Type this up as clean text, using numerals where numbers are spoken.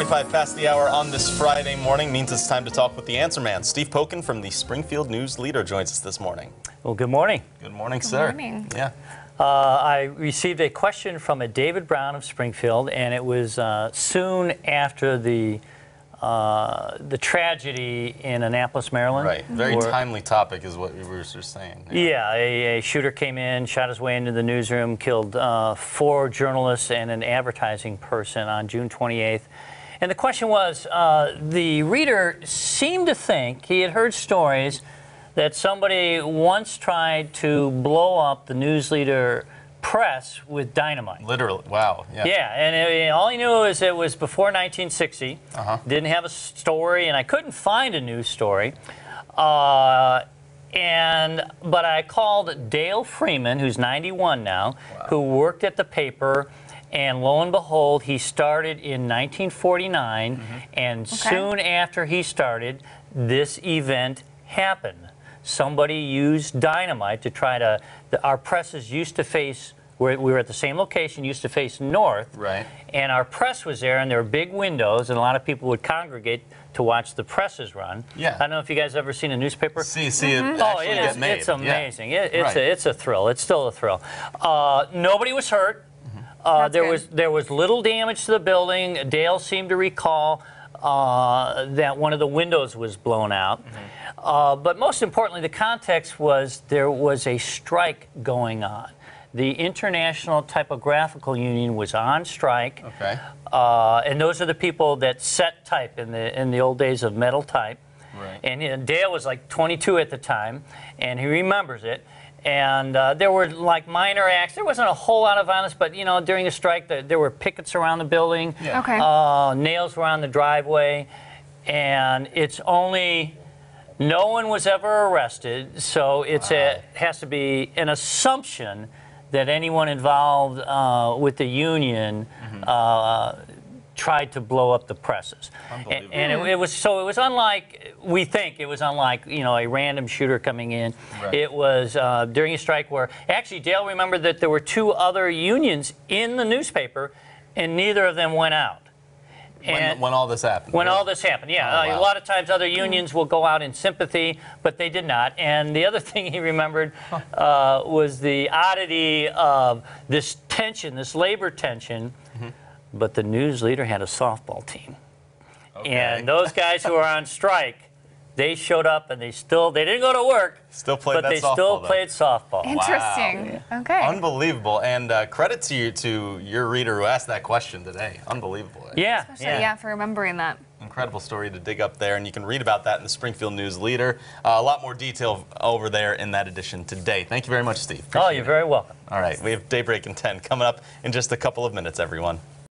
25 past the hour on this Friday morning means it's time to talk with the answer man. Steve Pokin from the Springfield News Leader joins us this morning. Well, good morning. Good morning, sir. Good morning. Yeah. I received a question from a David Brown of Springfield, and it was soon after the tragedy in Annapolis, Maryland. Right. Very timely topic is what we were just saying. Yeah, a shooter came in, shot his way into the newsroom, killed 4 journalists and an advertising person on June 28th. And the question was, the reader seemed to think he had heard stories that somebody once tried to blow up the News Leader press with dynamite. Literally, wow. Yeah. Yeah, and all he knew is it was before 1960. Didn't have a story, and I couldn't find a news story. But I called Dale Freeman, who's 91 now, who worked at the paper, and lo and behold, he started in 1949, and soon after he started, this event happened. Somebody used dynamite to try to, our presses used to face, we were at the same location, used to face north. Right. And our press was there, and there were big windows, and a lot of people would congregate to watch the presses run. Yeah. I don't know if you guys ever seen a newspaper. See it actually get made. It's amazing. Yeah. It's a thrill. It's still a thrill. Nobody was hurt. There was little damage to the building. Dale seemed to recall that one of the windows was blown out. But most importantly, the context was there was a strike going on. The International Typographical Union was on strike. Okay. And those are the people that set type in the old days of metal type. Right. And Dale was like 22 at the time, and he remembers it. And there were like minor acts. There wasn't a whole lot of violence, but you know, during the strike, there were pickets around the building. Yeah. Okay. Nails were on the driveway, and it's only, no one was ever arrested, so it has to be an assumption that anyone involved with the union tried to blow up the presses. And it was unlike, we think it was unlike, you know, a random shooter coming in. Right. It was during a strike where, actually Dale remembered that there were 2 other unions in the newspaper, and neither of them went out. When all this happened? When all this happened, yeah. Oh, wow. A lot of times other unions will go out in sympathy, but they did not. And the other thing he remembered was the oddity of this tension, this labor tension, but the News Leader had a softball team. Okay. And those guys who were on strike, they showed up and they didn't go to work, Still played but that they softball, still though. played softball. Interesting. Wow. Okay. Unbelievable. And credit to your reader who asked that question today. Unbelievable. Yeah, Especially, yeah, for remembering that. Incredible story to dig up there, and you can read about that in the Springfield News Leader. A lot more detail over there in that edition today. Thank you very much, Steve. Oh, you're very welcome. All right, we have Daybreak in 10 coming up in just a couple of minutes, everyone.